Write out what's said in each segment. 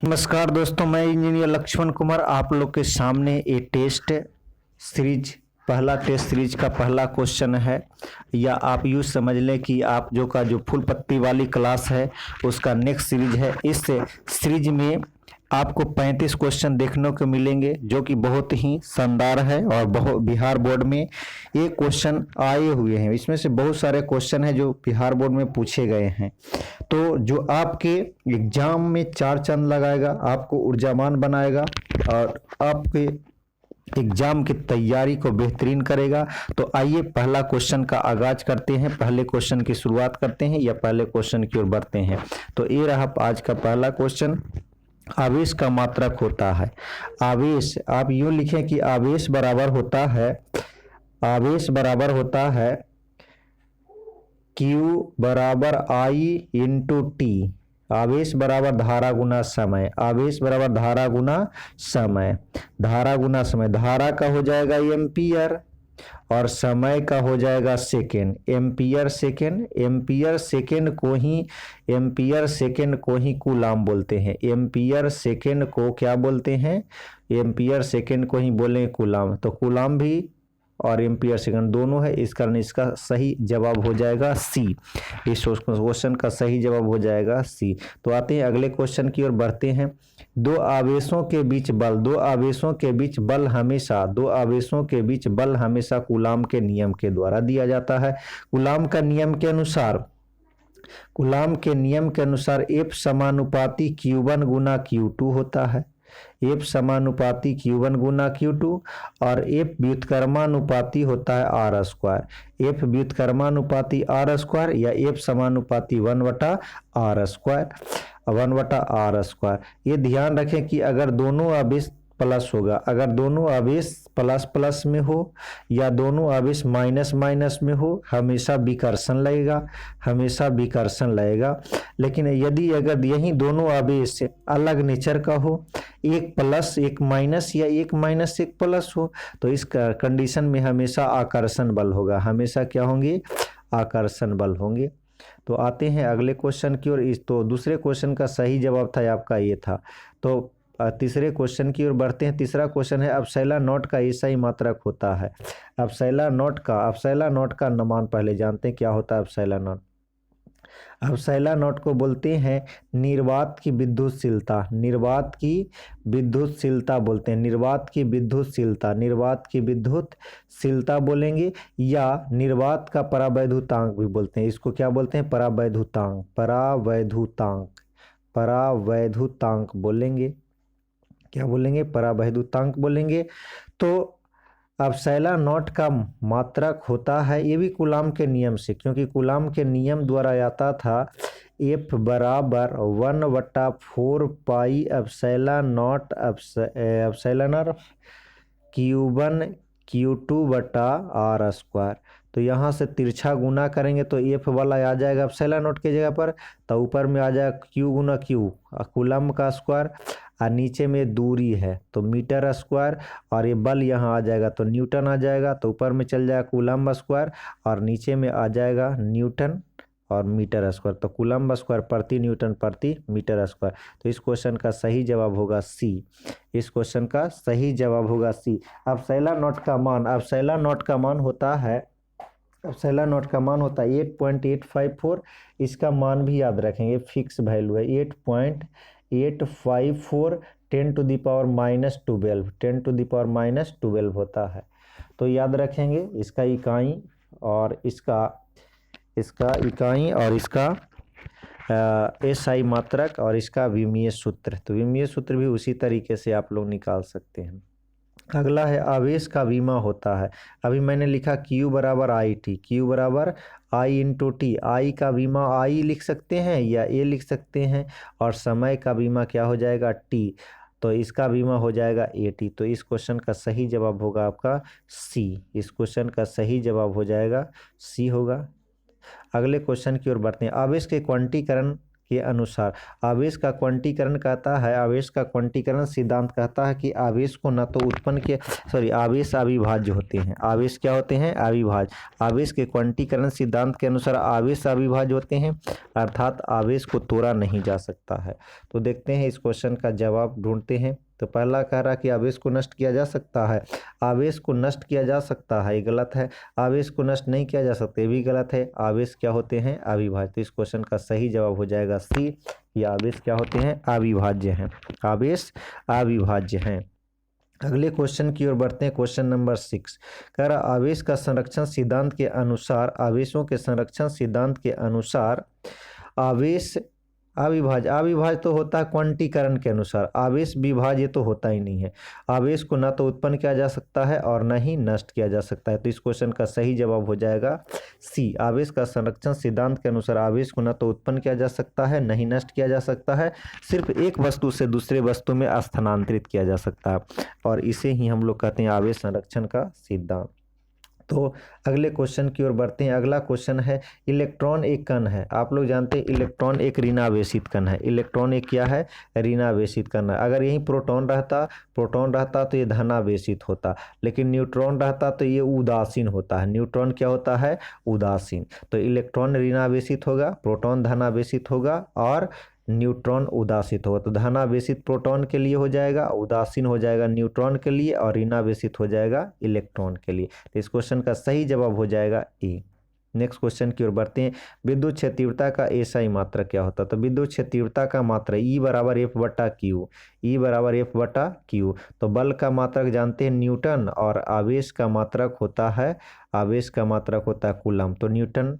नमस्कार दोस्तों, मैं इंजीनियर लक्ष्मण कुमार आप लोग के सामने ये टेस्ट सीरीज पहला टेस्ट सीरीज का पहला क्वेश्चन है, या आप यूँ समझ लें कि आप जो फुल पत्ती वाली क्लास है उसका नेक्स्ट सीरीज है। इस सीरीज में आपको 35 क्वेश्चन देखने को मिलेंगे जो कि बहुत ही शानदार है और बहुत बिहार बोर्ड में ये क्वेश्चन आए हुए हैं। इसमें से बहुत सारे क्वेश्चन हैं जो बिहार बोर्ड में पूछे गए हैं, तो जो आपके एग्जाम में चार चांद लगाएगा, आपको ऊर्जावान बनाएगा और आपके एग्जाम की तैयारी को बेहतरीन करेगा। तो आइए पहला क्वेश्चन का आगाज करते हैं, पहले क्वेश्चन की शुरुआत करते हैं या पहले क्वेश्चन की ओर बढ़ते हैं। तो ये रहा आज का पहला क्वेश्चन। आवेश का मात्रक होता है। आवेश आप यूं लिखें कि आवेश बराबर होता है Q बराबर I इंटू टी। आवेश बराबर धारा गुना समय। आवेश बराबर धारा गुना समय। धारा गुना समय। धारा का हो जाएगा एम्पियर और समय का हो जाएगा सेकेंड। एम्पियर सेकेंड को ही कूलाम बोलते हैं। एम्पियर सेकेंड को क्या बोलते हैं? एम्पियर सेकेंड को ही बोले कूलाम। तो कूलाम भी और एम्पियर सेकंड दोनों है, इस कारण इसका सही जवाब हो जाएगा सी। इस क्वेश्चन का सही जवाब हो जाएगा सी। तो आते हैं अगले क्वेश्चन की ओर बढ़ते हैं। दो आवेशों के बीच बल हमेशा कूलाम के नियम के द्वारा दिया जाता है। कूलाम के नियम के अनुसार F समानुपाती Q1 गुना Q2 होता है। F समानुपाती Q1 गुना Q2 और F व्युत्क्रमानुपाती होता है R square. F व्युत्क्रमानुपाती R square या F समानुपाती 1/R स्क्वायर। ये ध्यान रखें कि अगर दोनों आवेश प्लस होगा, अगर दोनों आवेश प्लस प्लस में हो या दोनों आवेश माइनस माइनस में हो, हमेशा विकर्षण लगेगा। लेकिन यदि अगर यही दोनों आवेश अलग नेचर का हो, एक प्लस एक माइनस या एक माइनस एक प्लस हो, तो इस कंडीशन में हमेशा आकर्षण बल होगा। हमेशा क्या होंगे? आकर्षण बल होंगे। तो आते हैं अगले क्वेश्चन की ओर। तो दूसरे क्वेश्चन का सही जवाब था आपका ये था। तो तीसरे क्वेश्चन की ओर बढ़ते हैं। तीसरा क्वेश्चन है अपसैला नॉट का एसआई मात्रक होता है। अपसैला नॉट का मान पहले जानते हैं क्या होता है अपसैला नॉट। अपसैला नॉट को बोलते हैं निर्वात की विद्युतशीलता बोलते हैं। निर्वात की विद्युतशीलता बोलेंगे या निर्वात का परावैद्युतांक भी बोलते हैं। इसको क्या बोलते हैं? परावैद्युतांक बोलेंगे। क्या बोलेंगे? परावैद्युतांक बोलेंगे। तो अपसैला नॉट का मात्रक होता है, ये भी कूलाम के नियम से, क्योंकि कूलाम के नियम द्वारा आता था F बराबर 1/4 पाई अपसैलन नॉट Q1 Q2/R स्क्वायर। तो यहाँ से तिरछा गुना करेंगे तो F वाला आ जाएगा अपसैला नॉट की जगह पर, तो ऊपर में आ जाएगा Q गुना Q कूलम का स्क्वायर, और नीचे में दूरी है तो मीटर स्क्वायर, और ये बल यहाँ आ जाएगा तो न्यूटन आ जाएगा। तो ऊपर में चल जाएगा कूलम स्क्वायर और नीचे में आ जाएगा न्यूटन और मीटर स्क्वायर। तो कूलम स्क्वायर प्रति न्यूटन प्रति मीटर स्क्वायर। तो इस क्वेश्चन का सही जवाब होगा सी। इस क्वेश्चन का सही जवाब होगा सी। अपसैला नॉट का मान होता है 8.854। इसका मान भी याद रखेंगे, फिक्स वैल्यू है 8.854 10⁻⁻12 होता है। तो याद रखेंगे इसका इकाई और इसका एसआई मात्रक और इसका विमीय सूत्र। तो विमीय सूत्र भी उसी तरीके से आप लोग निकाल सकते हैं। अगला है आवेश का विमा होता है। अभी मैंने लिखा Q बराबर IT, Q बराबर I इंटू टी। आई का विमा I लिख सकते हैं या A लिख सकते हैं, और समय का विमा क्या हो जाएगा? T। तो इसका विमा हो जाएगा AT। तो इस क्वेश्चन का सही जवाब होगा आपका C। इस क्वेश्चन का सही जवाब हो जाएगा C होगा। अगले क्वेश्चन की ओर बढ़ते हैं। आवेश के क्वांटीकरण के अनुसार आवेश का क्वांटीकरण कहता है, आवेश का क्वांटीकरण सिद्धांत कहता है कि आवेश को न तो उत्पन्न के आवेश अविभाज्य होते हैं। आवेश क्या होते हैं? अविभाज्य। आवेश के क्वांटीकरण सिद्धांत के अनुसार आवेश अविभाज्य होते हैं, अर्थात आवेश को तोड़ा नहीं जा सकता है। तो देखते हैं इस क्वेश्चन का जवाब ढूंढते हैं। तो पहला कह रहा कि आवेश को नष्ट किया जा सकता है। आवेश को नष्ट किया जा सकता है, ये गलत है। आवेश को नष्ट नहीं किया जा सकता, ये भी गलत है। आवेश क्या होते हैं? अविभाज्य। तो इस क्वेश्चन का सही जवाब हो जाएगा सी, ये आवेश क्या होते हैं? अविभाज्य हैं। आवेश अविभाज्य हैं। अगले क्वेश्चन की ओर बढ़ते हैं। क्वेश्चन नंबर 6 कह रहा आवेश का संरक्षण सिद्धांत के अनुसार, आवेशों के संरक्षण सिद्धांत के अनुसार आवेश अविभाज्य। अविभाज्य तो होता है क्वांटीकरण के अनुसार, आवेश विभाज्य तो होता ही नहीं है। आवेश को न तो उत्पन्न किया जा सकता है और न ही नष्ट किया जा सकता है। तो इस क्वेश्चन का सही जवाब हो जाएगा सी, आवेश का संरक्षण सिद्धांत के अनुसार आवेश को न तो उत्पन्न किया जा सकता है, न ही नष्ट किया जा सकता है, सिर्फ एक वस्तु से दूसरे वस्तु में स्थानांतरित किया जा सकता है, और इसे ही हम लोग कहते हैं आवेश संरक्षण का सिद्धांत। तो अगले क्वेश्चन की ओर बढ़ते हैं। अगला क्वेश्चन है, इलेक्ट्रॉन एक कण है। आप लोग जानते हैं इलेक्ट्रॉन एक ऋणावेशित कण है। इलेक्ट्रॉन एक क्या है? ऋणावेशित कण है। अगर यही प्रोटॉन रहता तो ये धनावेशित होता, लेकिन न्यूट्रॉन रहता तो ये उदासीन होता है। न्यूट्रॉन क्या होता है? उदासीन। तो इलेक्ट्रॉन ऋणावेशित होगा, प्रोटॉन धनावेशित होगा और न्यूट्रॉन उदासीन होगा। तो धनावेशित प्रोटॉन के लिए हो जाएगा, उदासीन हो जाएगा न्यूट्रॉन के लिए, और ऋणावेशित हो जाएगा इलेक्ट्रॉन के लिए। तो इस क्वेश्चन का सही जवाब हो जाएगा ए। नेक्स्ट क्वेश्चन की ओर बढ़ते हैं। विद्युत क्षेत्र का एसआई मात्रक क्या होता है? तो विद्युत क्षेत्र का मात्रक ई बराबर एफ बटा क्यू, ई बराबर एफ बटा क्यू। तो बल का मात्रक जानते हैं न्यूटन, और आवेश का मात्रक होता है, आवेश का मात्रक होता है कूलम। तो न्यूटन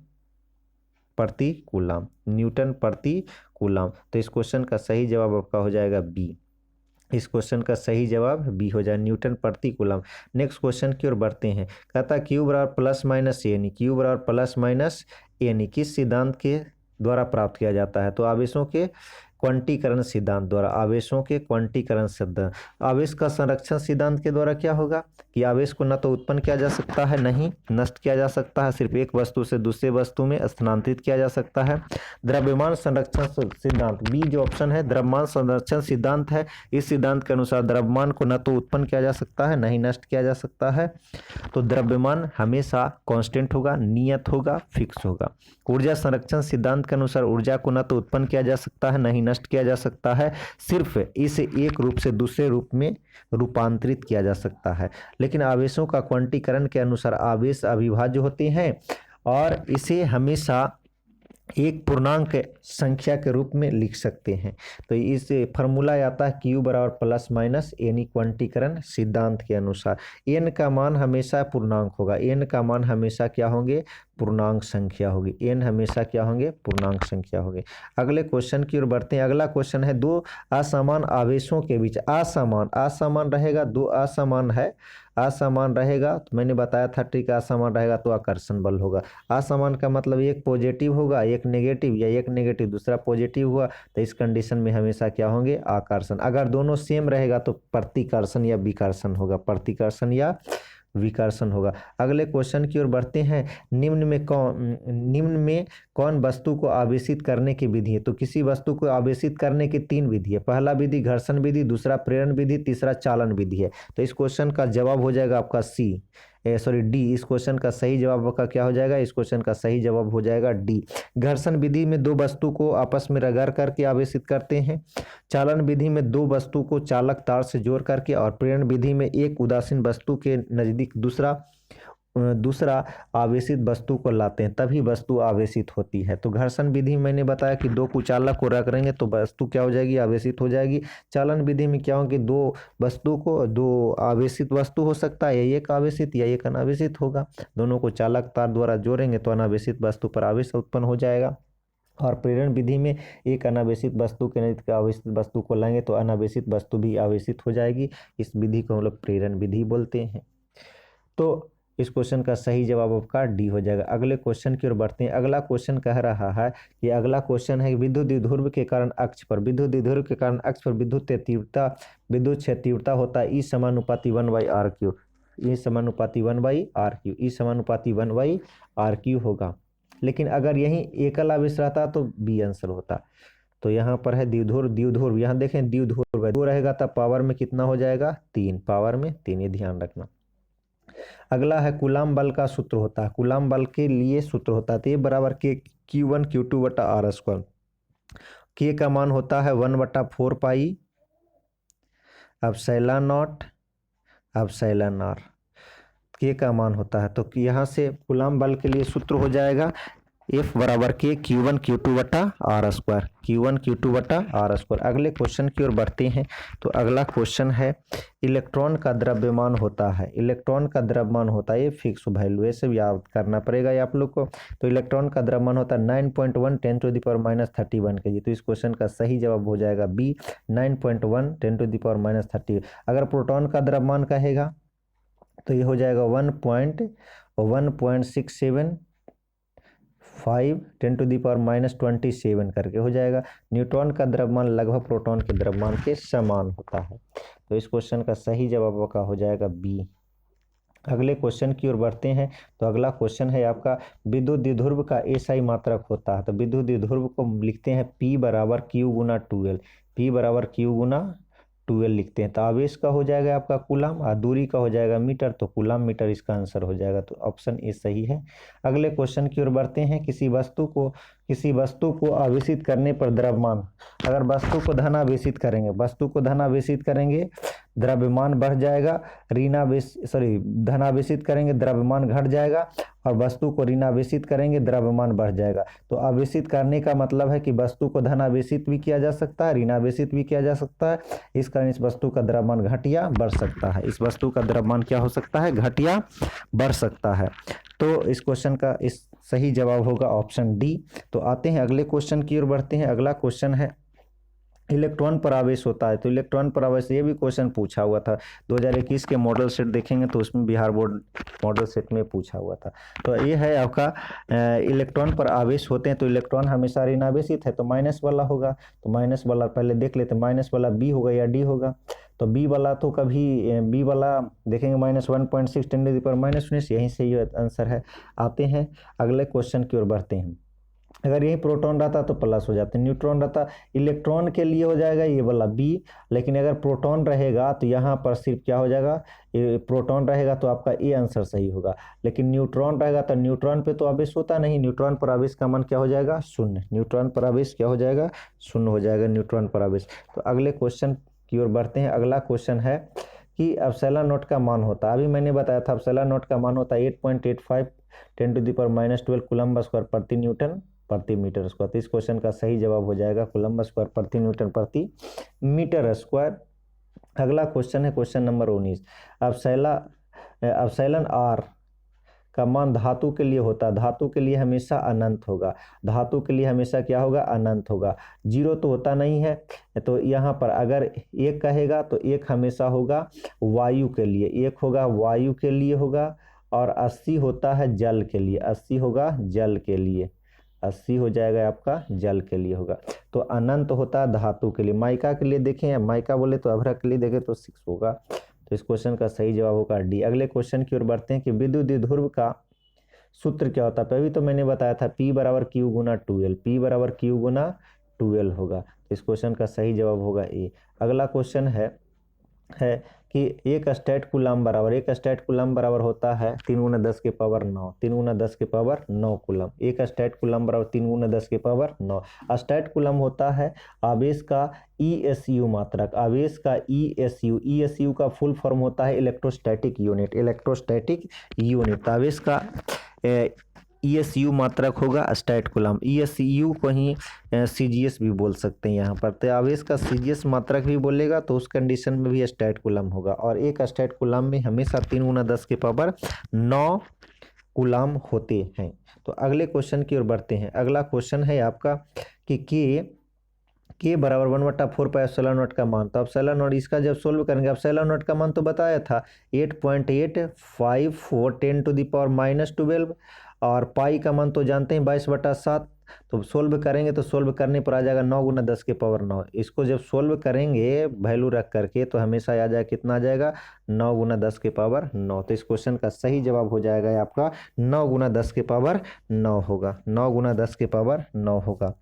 प्रति कूलम, न्यूटन प्रति कूलम। तो इस क्वेश्चन का सही जवाब आपका हो जाएगा बी। इस क्वेश्चन का सही जवाब बी हो जाए, न्यूटन प्रति कूलम। नेक्स्ट क्वेश्चन की ओर बढ़ते हैं। कहता क्यू बराबर प्लस माइनस एन, क्यू बराबर प्लस माइनस एन किस सिद्धांत के द्वारा प्राप्त किया जाता है? तो आवेशों के क्वांटीकरण सिद्धांत द्वारा, आवेशों के क्वांटीकरण सिद्धांत। आवेश का संरक्षण सिद्धांत के द्वारा क्या होगा कि आवेश को न तो उत्पन्न किया जा सकता है, नहीं नष्ट किया जा सकता है, सिर्फ एक वस्तु से दूसरे वस्तु में स्थानांतरित किया जा सकता है। द्रव्यमान संरक्षण सिद्धांत, बी जो ऑप्शन है द्रव्यमान संरक्षण सिद्धांत है। इस सिद्धांत के अनुसार द्रव्यमान को न तो उत्पन्न किया जा सकता है, नहीं नष्ट किया जा सकता है। तो द्रव्यमान हमेशा कांस्टेंट होगा, नियत होगा, फिक्स होगा। ऊर्जा संरक्षण सिद्धांत के अनुसार ऊर्जा को न तो उत्पन्न किया जा सकता है, नहीं नष्ट किया जा सकता है, सिर्फ इसे एक रूप से दूसरे रूप में रूपांतरित किया जा सकता है। लेकिन आवेशों का क्वांटीकरण के अनुसार आवेश अविभाज्य होते हैं, और इसे हमेशा एक पूर्णांक संख्या के रूप में लिख सकते हैं। तो इस फॉर्मूला आता है क्यू बराबर प्लस माइनस एन क्वांटीकरण सिद्धांत के अनुसार। एन का मान हमेशा पूर्णांक होगा, एन का मान हमेशा क्या होंगे? पूर्णांक संख्या होगी। एन हमेशा क्या होंगे? पूर्णांक संख्या होगी। अगले क्वेश्चन की ओर बढ़ते हैं। अगला क्वेश्चन है, दो असमान आवेशों के बीच असमान रहेगा, दो असमान है, असमान रहेगा तो मैंने बताया था ठीक, असमान रहेगा तो आकर्षण बल होगा। असमान का मतलब एक पॉजिटिव होगा, एक नेगेटिव, या एक नेगेटिव दूसरा पॉजिटिव हुआ, तो इस कंडीशन में हमेशा क्या होंगे? आकर्षण। अगर दोनों सेम रहेगा तो प्रतिकर्षण या विकर्षण होगा, प्रतिकर्षण या विकर्षण होगा। अगले क्वेश्चन की ओर बढ़ते हैं। निम्न में कौन वस्तु को आवेशित करने की विधि है? तो किसी वस्तु को आवेशित करने की तीन विधि है। पहला विधि घर्षण विधि, दूसरा प्रेरण विधि, तीसरा चालन विधि है। तो इस क्वेश्चन का जवाब हो जाएगा आपका डी। इस क्वेश्चन का सही जवाब आपका क्या हो जाएगा? इस क्वेश्चन का सही जवाब हो जाएगा डी। घर्षण विधि में दो वस्तु को आपस में रगड़ करके आवेशित करते हैं। चालन विधि में दो वस्तु को चालक तार से जोड़ करके, और प्रेरण विधि में एक उदासीन वस्तु के नजदीक दूसरा आवेशित वस्तु को लाते हैं, तभी वस्तु आवेशित होती है। तो घर्षण विधि मैंने बताया कि दो कुचालक को रख देंगे तो वस्तु क्या हो जाएगी? आवेशित हो जाएगी। चालन विधि में क्या होगी? दो आवेशित वस्तु हो सकता है, या एक आवेशित या एक अनावेशित होगा। दोनों को चालक तार द्वारा जोड़ेंगे तो अनावेशित वस्तु पर आवेश उत्पन्न हो जाएगा। और प्रेरण विधि में एक अनावेशित वस्तु के नजदीक आवेशित वस्तु को लाएंगे तो अनावेशित वस्तु भी आवेशित हो जाएगी। इस विधि को हम लोग प्रेरण विधि बोलते हैं। तो इस क्वेश्चन का सही जवाब आपका डी हो जाएगा। अगले क्वेश्चन की ओर बढ़ते हैं। अगला क्वेश्चन कह रहा है कि अगला क्वेश्चन है विद्युत द्विध्रुव के कारण अक्ष पर विद्युत क्षेत्र तीव्रता होता है ई समानुपाती 1/r3। ई समानुपाती 1/r3, ई समानुपाती 1/r3 होगा। लेकिन अगर यही एकल आवेश रहता तो बी आंसर होता। तो यहाँ पर है द्विध्रुव, द्विध्रुव यहाँ देखें द्विध्रुव है, दो रहेगा तब पावर में कितना हो जाएगा, 3, पावर में 3, ये ध्यान रखना। अगला है कूलाम बल का सूत्र होता है, कूलाम बल के लिए सूत्र होता है, तो ये बराबर के Q1 Q2 बटा आर स्क्वायर। के का मान होता है 1/4 pi epsilon nought epsilon R, के का मान होता है। तो यहाँ से कूलाम बल के लिए सूत्र हो जाएगा F बराबर के Q1 Q2 बटा आर स्क्वायर, Q1 Q2 बटा आर स्क्वायर। अगले क्वेश्चन की ओर बढ़ते हैं। तो अगला क्वेश्चन है इलेक्ट्रॉन का द्रव्यमान होता है, इलेक्ट्रॉन का द्रव्यमान होता है, ये फिक्स वैल्यू है, सब याद करना पड़ेगा ये आप लोग को। तो इलेक्ट्रॉन का द्रव्यमान होता है 9.1 10⁻³ 31 kg। तो इस क्वेश्चन का सही जवाब हो जाएगा बी, 9.1 10⁻³ 30। अगर प्रोटॉन का द्रव्यमान कहेगा तो ये हो जाएगा 1.167 5 10⁻27 करके हो जाएगा। न्यूट्रॉन का द्रव्यमान लगभग प्रोटॉन के द्रव्यमान के समान होता है। तो इस क्वेश्चन का सही जवाब का हो जाएगा बी। अगले क्वेश्चन की ओर बढ़ते हैं। तो अगला क्वेश्चन है आपका विद्युत द्विध्रुव का एसआई मात्रक होता है। तो विद्युत द्विध्रुव को लिखते हैं P बराबर Q गुना 2L, P बराबर Q गुना 2L लिखते हैं। तो आवेश का हो जाएगा आपका कूलाम और दूरी का हो जाएगा मीटर, तो कूलाम मीटर इसका आंसर हो जाएगा। तो ऑप्शन ए सही है। अगले क्वेश्चन की ओर बढ़ते हैं। किसी वस्तु को आवेशित करने पर द्रव्यमान, अगर वस्तु को धनावेशित करेंगे द्रव्यमान बढ़ जाएगा, धनावेशित करेंगे द्रव्यमान घट जाएगा, और वस्तु को ऋणावेशित करेंगे द्रव्यमान बढ़ जाएगा। तो आवेशित करने का मतलब है कि वस्तु को धनावेशित भी किया जा सकता है, ऋणावेशित भी किया जा सकता है। इस कारण इस वस्तु का द्रव्यमान घट या बढ़ सकता है, इस वस्तु का द्रव्यमान क्या हो सकता है, घट या बढ़ सकता है। तो इस क्वेश्चन का इस सही जवाब होगा ऑप्शन डी। तो आते हैं अगले क्वेश्चन की ओर बढ़ते हैं। अगला क्वेश्चन है इलेक्ट्रॉन पर आवेश होता है। तो इलेक्ट्रॉन पर आवेश, ये भी क्वेश्चन पूछा हुआ था 2021 के मॉडल सेट देखेंगे तो उसमें बिहार बोर्ड मॉडल सेट में पूछा हुआ था। तो ये है आपका इलेक्ट्रॉन पर आवेश होते हैं। तो इलेक्ट्रॉन हमेशा ऋणावेशित है, तो माइनस वाला होगा। तो माइनस वाला पहले देख लेते हैं, माइनस वाला बी होगा या डी होगा। तो बी वाला तो कभी बी वाला देखेंगे -1.6 10⁻⁻⁰, यहीं से ये आंसर है। आते हैं अगले क्वेश्चन की ओर बढ़ते हैं। अगर यही प्रोटॉन रहता तो प्लस हो जाते, न्यूट्रॉन रहता, इलेक्ट्रॉन के लिए हो जाएगा ये वाला बी। लेकिन अगर प्रोटॉन रहेगा तो यहाँ पर सिर्फ क्या हो जाएगा, प्रोटॉन रहेगा तो आपका ए आंसर सही होगा। लेकिन न्यूट्रॉन रहेगा तो न्यूट्रॉन पे तो आवेश होता नहीं, न्यूट्रॉन पर आवेश का मान क्या हो जाएगा, 0। न्यूट्रॉन पर आवेश क्या हो जाएगा, 0 हो जाएगा न्यूट्रॉन पर आवेश। तो अगले क्वेश्चन की ओर बढ़ते हैं। अगला क्वेश्चन है कि एप्सिलॉन नॉट का मान होता है, अभी मैंने बताया था एप्सिलॉन नॉट का मान होता है 8.85 10⁻⁻12 कूलम्ब स्क्वायर प्रति न्यूटन प्रति मीटर स्क्वायर। तो इस क्वेश्चन का सही जवाब हो जाएगा कूलम्ब स्क्वायर प्रति न्यूटन प्रति मीटर स्क्वायर। अगला क्वेश्चन है क्वेश्चन नंबर 19। एप्सिलॉन आर का मान धातु के लिए होता है, धातु के लिए हमेशा अनंत होगा, धातु के लिए हमेशा क्या होगा, अनंत होगा। 0 तो होता नहीं है। तो यहाँ पर अगर 1 कहेगा तो 1 हमेशा होगा वायु के लिए, 1 होगा वायु के लिए होगा, और 80 होता है जल के लिए, 80 होगा जल के लिए, 80 हो जाएगा आपका जल के लिए होगा। तो अनंत होता है धातु के लिए। माइका के लिए देखें, माइका बोले तो अभ्रक के लिए देखें तो 6 होगा। तो इस क्वेश्चन का सही जवाब होगा डी। अगले क्वेश्चन की ओर बढ़ते हैं कि विद्युत द्विध्रुव का सूत्र क्या होता है। अभी तो मैंने बताया था P बराबर Q गुना 2L, P बराबर Q गुना 2L होगा। तो इस क्वेश्चन का सही जवाब होगा ए। अगला क्वेश्चन है कि एक स्टैट कूलम्ब बराबर होता है 3 × 10⁻⁹, 3 × 10⁻⁹ कूलम्ब। एक स्टैट कूलम्ब बराबर 3 × 10⁻⁹। स्टैट कूलम्ब होता है आवेश का ESU मात्रक, आवेश का ESU का फुल फॉर्म होता है इलेक्ट्रोस्टैटिक यूनिट। आवेश का ESU मात्रक होगा स्टैट कूलम्ब। ESU को ही CGS भी बोल सकते हैं यहाँ पर। तो आवेश का CGS मात्रक भी बोलेगा तो उस कंडीशन में भी स्टैट कूलम्ब होगा। और एक स्टैट कूलम्ब में हमेशा 3 × 10⁹ कूलम्ब होते हैं। तो अगले क्वेश्चन की ओर बढ़ते हैं। अगला क्वेश्चन है आपका कि के बराबर 1/4 पाई एप्सिलॉन नॉट का मान। तो एप्सिलॉन नॉट इसका जब सोल्व करेंगे, एप्सिलॉन नॉट का मान तो बताया था 8.854 10⁻⁻12, और पाई का मान तो जानते हैं 22/7। तो सोल्व करेंगे तो सोल्व करने पर आ जाएगा 9 × 10⁹। इसको जब सोल्व करेंगे वैल्यू रख करके तो हमेशा आ जाएगा, कितना आ जाएगा, 9 × 10⁹। तो इस क्वेश्चन का सही जवाब हो जाएगा आपका 9 × 10⁹ होगा, 9 × 10⁹ होगा।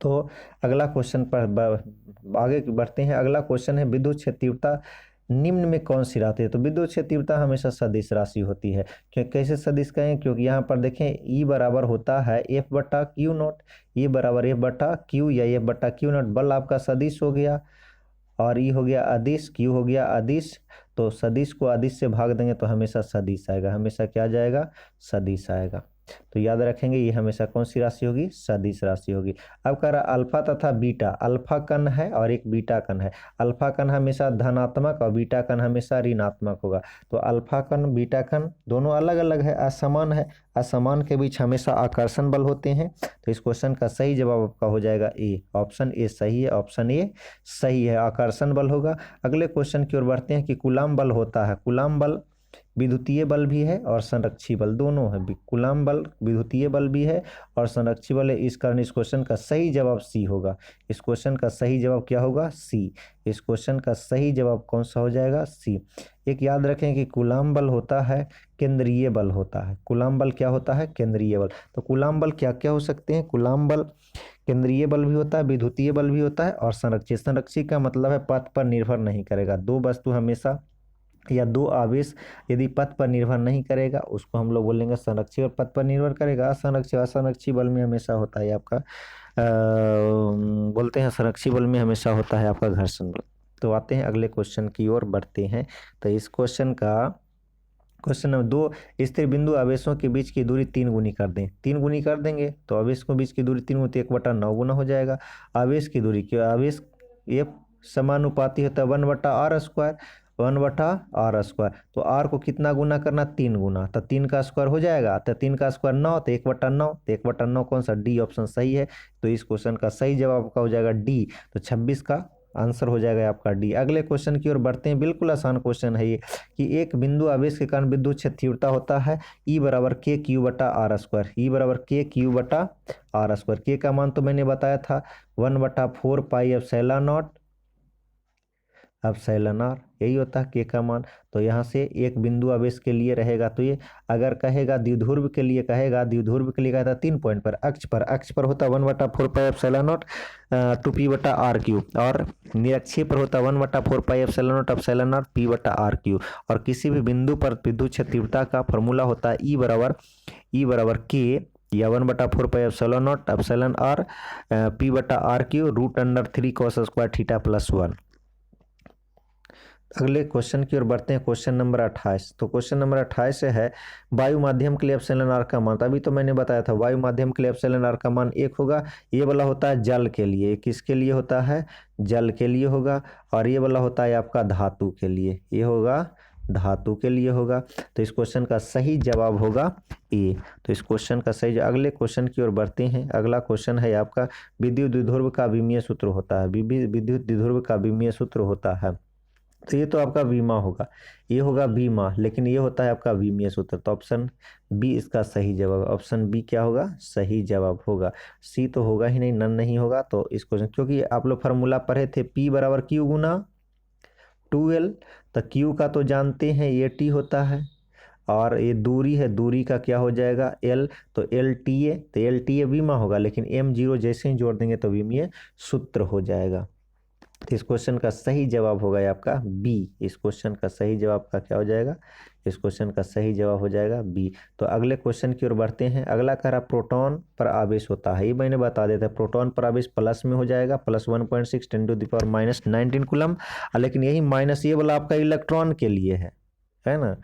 तो अगला क्वेश्चन पर आगे बढ़ते हैं। अगला क्वेश्चन है विद्युत क्षेत्र तीव्रता निम्न में कौन सी राशि है। तो विद्युत क्षेत्र तीव्रता हमेशा सदिश राशि होती है। क्यों कैसे सदिश कहें, क्योंकि यहाँ पर देखें ई बराबर होता है एफ बटा क्यू नॉट, ई बराबर एफ बटा क्यू या एफ बटा क्यू नॉट। बल आपका सदिश हो गया और ई हो गया अदिश, क्यू हो गया अदिश। तो सदिश को अदिश से भाग देंगे तो हमेशा सदिश आएगा, हमेशा क्या जाएगा, सदिश आएगा। तो याद रखेंगे ये हमेशा कौन सी राशि होगी, सदिश राशि होगी। अब कह रहा अल्फा तथा बीटा, अल्फा कण है और एक बीटा कण है। अल्फा कण हमेशा धनात्मक और बीटा कण हमेशा ऋणात्मक होगा। तो अल्फा कण बीटा कण दोनों अलग अलग है, असमान है। असमान के बीच हमेशा आकर्षण बल होते हैं। तो इस क्वेश्चन का सही जवाब आपका हो जाएगा ए, ऑप्शन ए सही है, ऑप्शन ए सही है, आकर्षण बल होगा। अगले क्वेश्चन की ओर बढ़ते हैं कि कूलाम बल होता है। कूलाम बल विद्युतीय बल भी है और संरक्षी बल दोनों है। कूलाम बल विद्युतीय बल भी है और संरक्षी बल है। इस कारण इस क्वेश्चन का सही जवाब सी होगा। इस क्वेश्चन का सही जवाब क्या होगा, सी। इस क्वेश्चन का सही जवाब कौन सा हो जाएगा, सी। एक याद रखें कि कूलाम बल होता है केंद्रीय बल होता है। कूलाम बल क्या होता है, केंद्रीय बल। तो कूलाम बल क्या क्या हो सकते हैं, कूलाम बल केंद्रीय बल भी होता है, विद्युतीय बल भी होता है और संरक्षी। संरक्षी का मतलब है पथ पर निर्भर नहीं करेगा। दो वस्तु हमेशा या दो आवेश यदि पथ पर निर्भर नहीं करेगा उसको हम लोग बोलेंगे संरक्षी, और पथ पर निर्भर करेगा असंरक्षी। असंरक्षी बल में हमेशा होता है आपका बोलते हैं संरक्षी बल में हमेशा होता है आपका घर्षण बल। तो आते हैं अगले क्वेश्चन की ओर बढ़ते हैं। तो इस क्वेश्चन नंबर 2, स्थिर बिंदु आवेशों के बीच की दूरी 3 गुनी कर दें। 3 गुनी कर देंगे तो आवेश के बीच की दूरी 3 गुनी 1/9 गुना हो जाएगा। आवेश की दूरी क्यों, आवेश ये समानुपाती होता है 1/r², 1/r²। तो r को कितना गुना करना, 3 गुना। तो 3 का स्क्वायर हो जाएगा, तो 3 का स्क्वायर 9, तो 1/9, तो 1/9 कौन सा, डी ऑप्शन सही है। तो इस क्वेश्चन का सही जवाब आपका हो जाएगा डी। तो 26 का आंसर हो जाएगा आपका डी। अगले क्वेश्चन की ओर बढ़ते हैं। बिल्कुल आसान क्वेश्चन है ये कि एक बिंदु आवेश के कारण विद्युत क्षेत्र तीव्रता होता है ई बराबर के क्यू बटा r²। ई बराबर के क्यू बटा r²। के का मान तो मैंने बताया था 1/4 pi epsilon nought epsilon R, यही होता है के का मान। तो यहाँ से एक बिंदु आवेश के लिए रहेगा तो ये अगर कहेगा द्विध्रुव के लिए कहेगा, द्विध्रुव के लिए कहता 3 पॉइंट पर, अक्ष पर होता 1/4 पाई एप्सिलॉन नॉट 2p/r³ और निरक्षीय पर होता 1/4 pi epsilon nought epsilon not p/r³। और किसी भी बिंदु पर विद्युत क्षेत्र तीव्रता का फॉर्मूला होता है ई बराबर के या 1/4 pi epsilon nought epsilon r p/r³ √3 cos² theta plus 1। अगले क्वेश्चन की ओर बढ़ते हैं। Question number 28। तो क्वेश्चन नंबर 28 है वायु माध्यम के लिए एप्सिलॉन आर का मान। अभी तो मैंने बताया था वायु माध्यम के लिए एप्सिलॉन आर का मान 1 होगा। ये वाला होता है जल के लिए, किसके लिए होता है, जल के लिए होगा। और ये वाला होता है आपका धातु के लिए, ये होगा धातु के लिए होगा। तो इस क्वेश्चन का सही जवाब होगा ए। तो इस क्वेश्चन का सही। अगले क्वेश्चन की ओर बढ़ते हैं। अगला क्वेश्चन है आपका विद्युत द्विध्रुव का विमीय सूत्र होता है। विद्युत द्विध्रुव का विमीय सूत्र होता है। तो ये तो आपका बीमा होगा, ये होगा बीमा, लेकिन ये होता है आपका विमीय सूत्र। तो ऑप्शन बी इसका सही जवाब। ऑप्शन बी क्या होगा, सही जवाब होगा। सी तो होगा ही नहीं, नन नहीं होगा। तो इस क्वेश्चन क्योंकि आप लोग फार्मूला पढ़े थे P बराबर Q गुना 2L। तो Q का तो जानते हैं ये T होता है और ये दूरी है, दूरी का क्या हो जाएगा L। तो LTA, तो LTA बीमा होगा, लेकिन M0 जैसे ही जोड़ देंगे तो विमीय सूत्र हो जाएगा। तो इस क्वेश्चन का सही जवाब होगा आपका बी। इस क्वेश्चन का सही जवाब का क्या हो जाएगा, इस क्वेश्चन का सही जवाब हो जाएगा बी। तो अगले क्वेश्चन की ओर बढ़ते हैं। अगला कह रहा प्रोटॉन पर आवेश होता है, ये मैंने बता देता है। प्रोटॉन पर आवेश प्लस में हो जाएगा, प्लस 1.6 × 10⁻⁻19 कूलम। लेकिन यही माइनस ये वाला आपका इलेक्ट्रॉन के लिए है ना।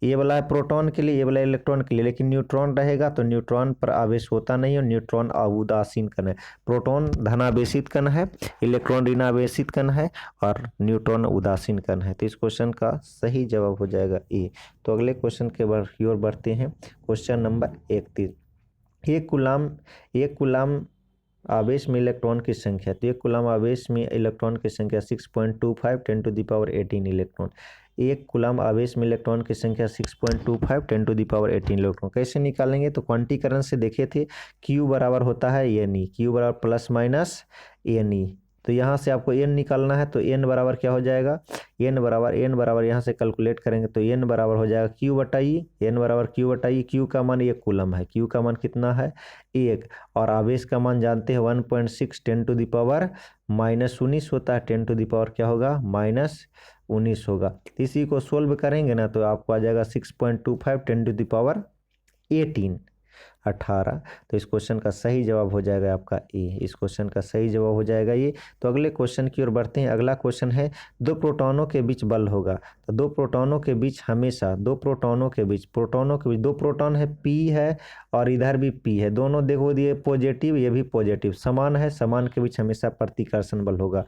ये वाला है प्रोटॉन के लिए, ये वाला इलेक्ट्रॉन के लिए। लेकिन न्यूट्रॉन रहेगा तो न्यूट्रॉन पर आवेश होता नहीं और न्यूट्रॉन उदासीन कण है। प्रोटॉन धनावेशित कण है, इलेक्ट्रॉन ऋणावेशित कण है और न्यूट्रॉन उदासीन कण है। तो इस क्वेश्चन का सही जवाब हो जाएगा ए। तो अगले क्वेश्चन की ओर बढ़ते हैं। Question number 31। एक कूलाम आवेश में इलेक्ट्रॉन की संख्या। तो एक कूलाम आवेश में इलेक्ट्रॉन की संख्या 6.25 10⁻18 इलेक्ट्रॉन। एक कूलाम आवेश में इलेक्ट्रॉन की संख्या 6.25 10⁻18 इलेक्ट्रॉन। कैसे निकालेंगे, तो क्वांटीकरण से देखे थे। Q बराबर होता है N, Q बराबर प्लस माइनस N, तो यहाँ से आपको n निकालना है, तो n बराबर क्या हो जाएगा, n बराबर यहाँ से कैलकुलेट करेंगे तो n बराबर हो जाएगा q बटा ई, n बराबर q बटा ई। q का मान 1 कूलम है, q का मान कितना है 1, और आवेश का मान जानते हैं 1.6 10⁻⁻19 होता है, 10 क्या होगा -19 होगा। इसी को सोल्व करेंगे ना तो आपको आ जाएगा 6.25 10⁻18। तो इस क्वेश्चन का सही जवाब हो जाएगा आपका ए, इस क्वेश्चन का सही जवाब हो जाएगा ये। तो अगले क्वेश्चन की ओर बढ़ते हैं। अगला क्वेश्चन है, दो प्रोटॉनों के बीच बल होगा। तो दो प्रोटॉनों के बीच हमेशा, दो प्रोटॉनों के बीच दो प्रोटॉन है, पी है और इधर भी पी है, दोनों देखो ये पॉजिटिव ये भी पॉजिटिव, समान है, समान के बीच हमेशा प्रतिकर्षण बल होगा।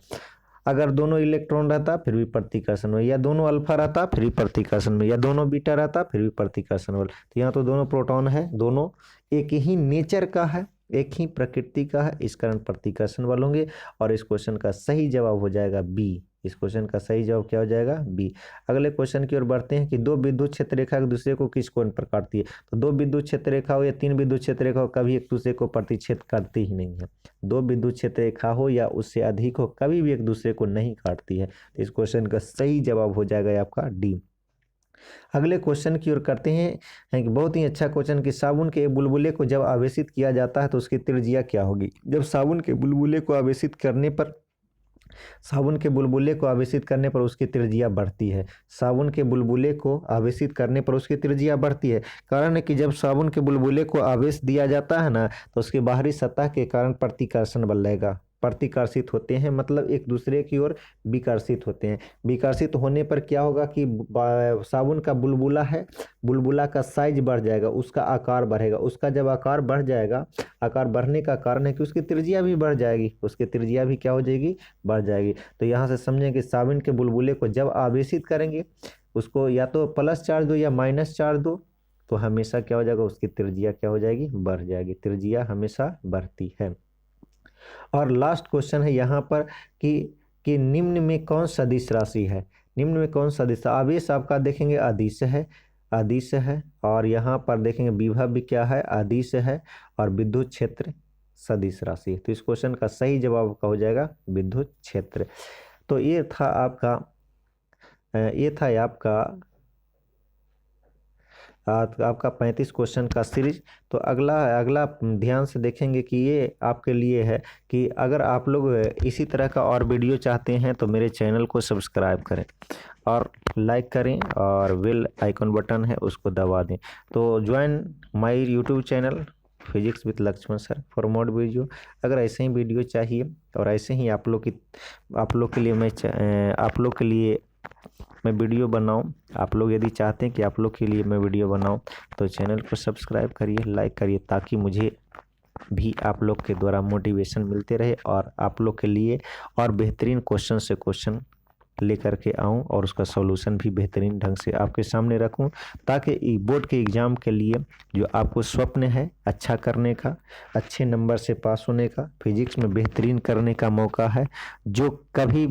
अगर दोनों इलेक्ट्रॉन रहता फिर भी प्रतिकर्षण बल, या दोनों अल्फा रहता फिर भी प्रतिकर्षण बल, या दोनों बीटा रहता फिर भी प्रतिकर्षण बल। तो यहाँ तो दोनों प्रोटॉन है, दोनों एक ही नेचर का है, एक ही प्रकृति का है, इस कारण प्रतिकर्षण बल होंगे। और इस क्वेश्चन का सही जवाब हो जाएगा बी, इस क्वेश्चन का सही जवाब क्या हो जाएगा बी। अगले क्वेश्चन की ओर बढ़ते हैं कि दो विद्युत क्षेत्र रेखा एक दूसरे को किस कोण पर काटती है। तो दो विद्युत क्षेत्र रेखा हो या तीन विद्युत क्षेत्र रेखा हो, कभी एक दूसरे को प्रतिच्छेद करती ही नहीं है। दो विद्युत क्षेत्र रेखा हो या उससे अधिक हो, कभी भी एक दूसरे को नहीं काटती है। तो इस क्वेश्चन का सही जवाब हो जाएगा आपका डी। अगले क्वेश्चन की ओर करते हैं कि बहुत ही अच्छा क्वेश्चन कि साबुन के बुलबुले को जब आवेशित किया जाता है तो उसकी त्रिज्या क्या होगी। जब साबुन के बुलबुले को आवेशित करने पर उसकी त्रिज्या बढ़ती है। साबुन के बुलबुले को आवेशित करने पर उसकी त्रिज्या बढ़ती है। कारण है कि जब साबुन के बुलबुले को आवेश दिया जाता है ना तो उसकी बाहरी सतह के कारण प्रतिकर्षण बल लगेगा, प्रतिकर्षित होते हैं, मतलब एक दूसरे की ओर विकर्षित होते हैं। विकर्षित होने पर क्या होगा कि साबुन का बुलबुला है, बुलबुला का साइज बढ़ जाएगा, उसका आकार बढ़ेगा। उसका जब आकार बढ़ जाएगा, आकार बढ़ने का कारण है कि उसकी त्रिज्या भी बढ़ जाएगी, उसकी त्रिज्या भी क्या हो जाएगी, बढ़ जाएगी। तो यहाँ से समझें कि साबुन के बुलबुले को जब आवेशित करेंगे, उसको या तो प्लस चार्ज दो या माइनस चार्ज दो, तो हमेशा क्या हो जाएगा, उसकी त्रिज्या क्या हो जाएगी, बढ़ जाएगी। त्रिज्या हमेशा बढ़ती है। और लास्ट क्वेश्चन है यहाँ पर कि निम्न में कौन सदिश राशि है। निम्न में कौन सदिश, आवेश आपका देखेंगे अदिश है, और यहाँ पर देखेंगे विभव भी क्या है, अदिश है, और विद्युत क्षेत्र सदिश राशि है। तो इस क्वेश्चन का सही जवाब का हो जाएगा विद्युत क्षेत्र। तो ये था आपका आपका 35 क्वेश्चन का सीरीज। तो अगला ध्यान से देखेंगे कि ये आपके लिए है कि अगर आप लोग इसी तरह का और वीडियो चाहते हैं तो मेरे चैनल को सब्सक्राइब करें और लाइक करें, और बेल आइकन बटन है उसको दबा दें। तो join my YouTube channel physics with Lakshman sir for more video. अगर ऐसे ही वीडियो चाहिए और ऐसे ही आप लोग के लिए मैं वीडियो बनाऊं, आप लोग यदि चाहते हैं कि आप लोग के लिए मैं वीडियो बनाऊं तो चैनल को सब्सक्राइब करिए, लाइक करिए, ताकि मुझे भी आप लोग के द्वारा मोटिवेशन मिलते रहे और आप लोग के लिए और बेहतरीन क्वेश्चन से क्वेश्चन लेकर के आऊं और उसका सॉल्यूशन भी बेहतरीन ढंग से आपके सामने रखूं, ताकि बोर्ड के एग्ज़ाम के लिए जो आपको स्वप्न है अच्छा करने का, अच्छे नंबर से पास होने का, फिजिक्स में बेहतरीन करने का मौका है, जो कभी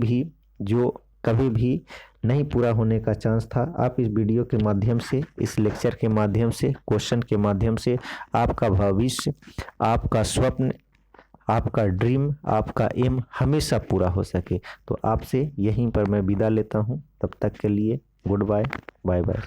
भी नहीं पूरा होने का चांस था। आप इस वीडियो के माध्यम से, इस लेक्चर के माध्यम से, क्वेश्चन के माध्यम से आपका भविष्य, आपका स्वप्न, आपका ड्रीम, आपका एम हमेशा पूरा हो सके। तो आपसे यहीं पर मैं विदा लेता हूं। तब तक के लिए गुड बाय, बाय बाय।